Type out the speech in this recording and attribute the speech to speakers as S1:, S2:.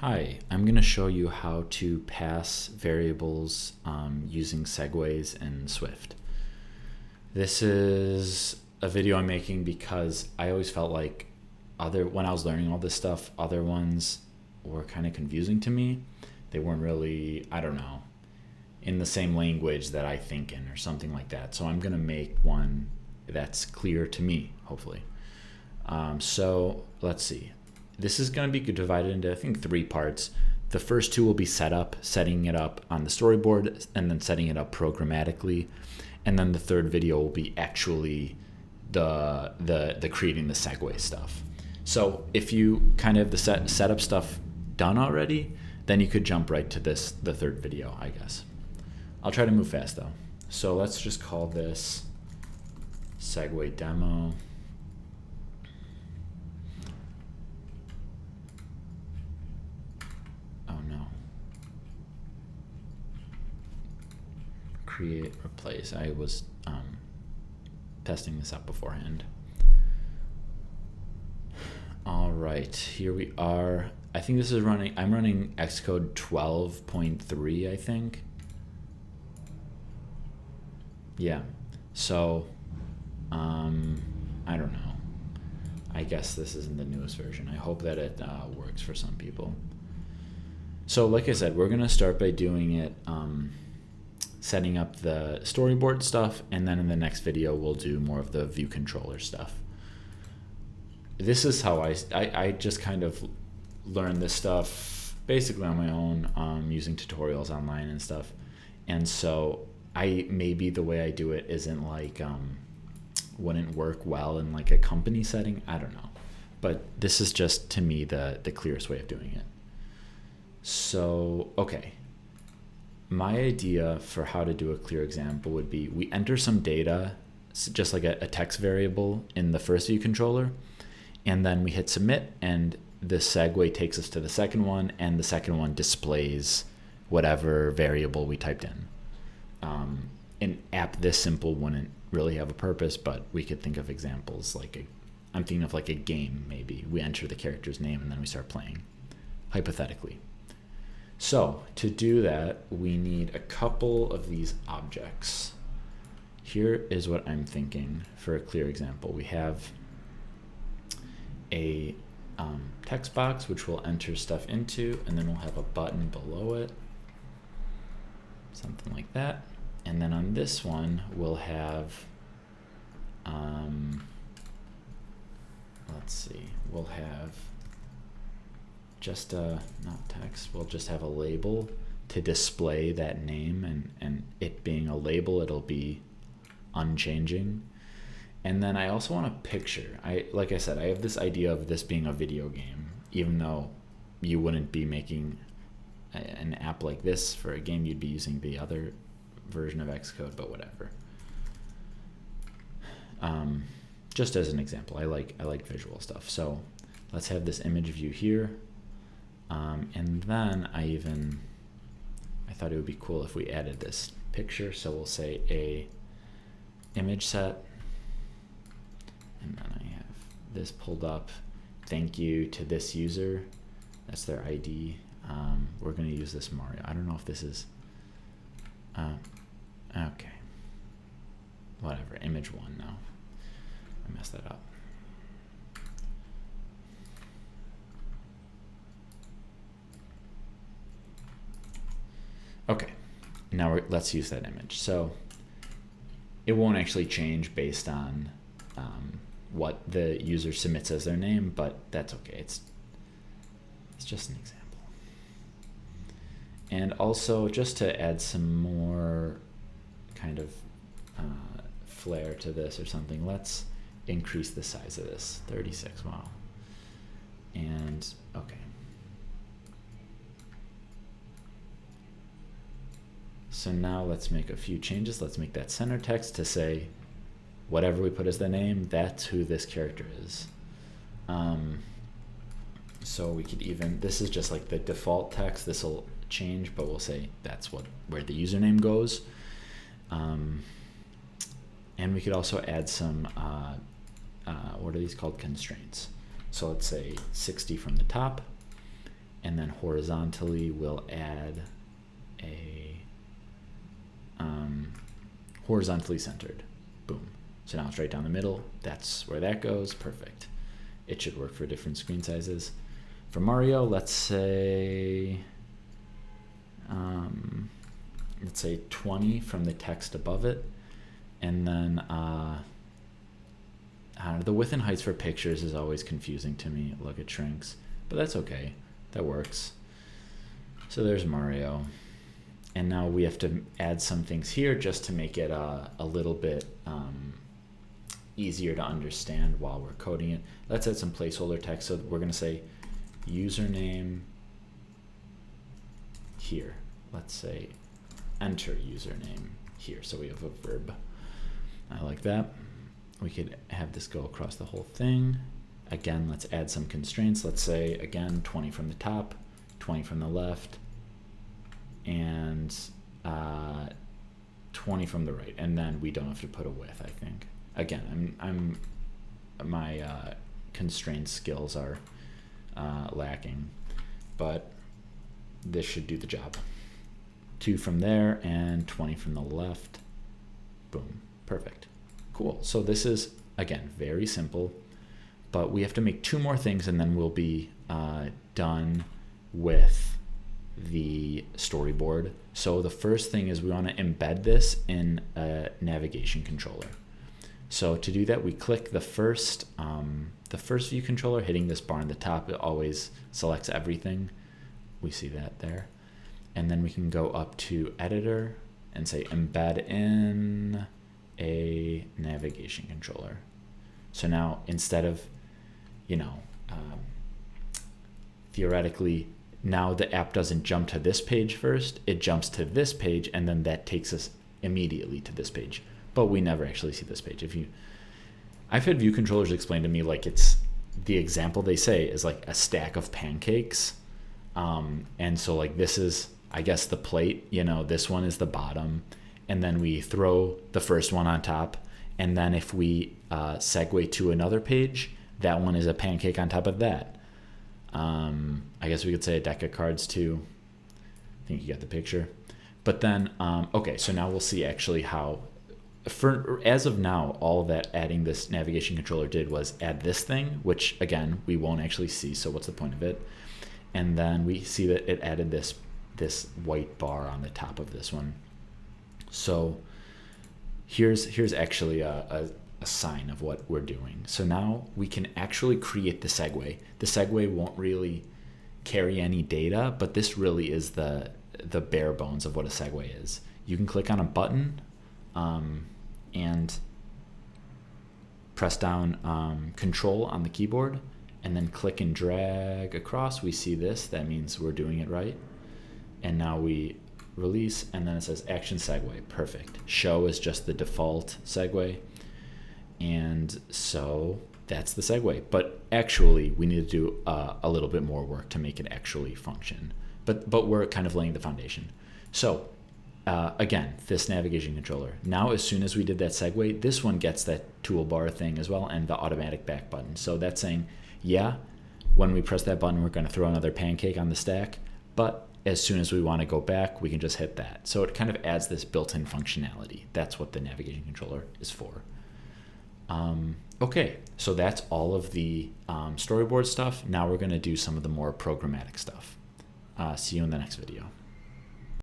S1: Hi, I'm going to show you how to pass variables using segues in Swift. This is a video I'm making because I always felt like when I was learning all this stuff, other ones were kind of confusing to me. They weren't really, I don't know, in the same language that I think in or something like that. So I'm going to make one that's clear to me, hopefully. So let's see. This is going to be divided into, I think, 3 parts. The first 2 will be setting it up on the storyboard, and then setting it up programmatically. And then the third video will be actually the creating the segue stuff. So if you kind of have the setup stuff done already, then you could jump right to the third video, I guess. I'll try to move fast though. So let's just call this segue demo. Create, replace. I was testing this out beforehand. All right, here we are. I think this is running, I'm running Xcode 12.3, I think. Yeah, so I don't know. I guess this isn't the newest version. I hope that it works for some people. So like I said, we're gonna start by doing it setting up the storyboard stuff, and then in the next video we'll do more of the view controller stuff. This is how I just kind of learned this stuff basically on my own, using tutorials online and stuff. And so maybe the way I do it isn't like wouldn't work well in like a company setting, I don't know, but this is just to me the clearest way of doing it. So okay, my idea for how to do a clear example would be we enter some data, just like a text variable in the first view controller, and then we hit submit, and the segue takes us to the second one, and the second one displays whatever variable we typed in. An app this simple wouldn't really have a purpose, but we could think of examples like I'm thinking of like a game maybe. We enter the character's name and then we start playing, hypothetically. So to do that, we need a couple of these objects. Here is what I'm thinking for a clear example. We have a text box, which we'll enter stuff into, and then we'll have a button below it, something like that. And then on this one, we'll have, let's see, we'll have just not text, we'll just have a label to display that name, and it being a label, it'll be unchanging. And then I also want a picture. Like I said, I have this idea of this being a video game, even though you wouldn't be making an app like this for a game, you'd be using the other version of Xcode, but whatever. Just as an example, I like visual stuff. So let's have this image view here. And then I thought it would be cool if we added this picture. So we'll say a image set, and then I have this pulled up. Thank you to this user. That's their ID. We're going to use this Mario. I don't know if this is, okay. Whatever, image 1 now. I messed that up. Okay, now let's use that image. So it won't actually change based on what the user submits as their name, but that's okay. It's just an example. And also, just to add some more kind of flair to this or something, let's increase the size of this. 36, wow. And okay. So now let's make a few changes. Let's make that center text to say whatever we put as the name, that's who this character is. So we could even, this is just like the default text. This will change, but we'll say that's where the username goes. And we could also add some, what are these called? Constraints. So let's say 60 from the top, and and then horizontally we'll add a horizontally centered. Boom. So now it's right down the middle. That's where that goes. Perfect. It should work for different screen sizes. For Mario, let's say 20 from the text above it. And then the width and heights for pictures is always confusing to me. Look, it shrinks, but that's okay. That works. So there's Mario. And now we have to add some things here just to make it a little bit easier to understand while we're coding it. Let's add some placeholder text. So we're going to say username here. Let's say enter username here. So we have a verb. I like that. We could have this go across the whole thing. Again, let's add some constraints. Let's say, again, 20 from the top, 20 from the left, and 20 from the right. And then we don't have to put a width, I think. Again, my constraint skills are lacking, but this should do the job. 2 from there and 20 from the left. Boom. Perfect. Cool. So this is, again, very simple, but we have to make 2 more things and then we'll be done with the storyboard. So the first thing is we want to embed this in a navigation controller. So to do that, we click the first view controller, hitting this bar on the top. It always selects everything. We see that there. And then we can go up to editor and say embed in a navigation controller. So now instead of, theoretically, now the app doesn't jump to this page first, it jumps to this page, and then that takes us immediately to this page. But we never actually see this page. I've had view controllers explain to me like it's the example they say is like a stack of pancakes. And so like this is, I guess, the plate, this one is the bottom, and then we throw the first one on top. And then if we segue to another page, that one is a pancake on top of that. I guess we could say a deck of cards too. I think you got the picture. But then, okay, so now we'll see actually how, as of now, all that adding this navigation controller did was add this thing, which again, we won't actually see, so what's the point of it? And then we see that it added this white bar on the top of this one. So here's actually a sign of what we're doing. So now we can actually create the segue. The segue won't really carry any data, but this really is the bare bones of what a segue is. You can click on a button and press down Control on the keyboard, and then click and drag across. We see this. That means we're doing it right. And now we release, and then it says action segue. Perfect. Show is just the default segue. And so that's the segue. But actually, we need to do a little bit more work to make it actually function. But we're kind of laying the foundation. So again, this navigation controller. Now, as soon as we did that segue, this one gets that toolbar thing as well and the automatic back button. So that's saying, yeah, when we press that button, we're going to throw another pancake on the stack. But as soon as we want to go back, we can just hit that. So it kind of adds this built-in functionality. That's what the navigation controller is for. Okay, so that's all of the storyboard stuff. Now we're going to do some of the more programmatic stuff. See you in the next video.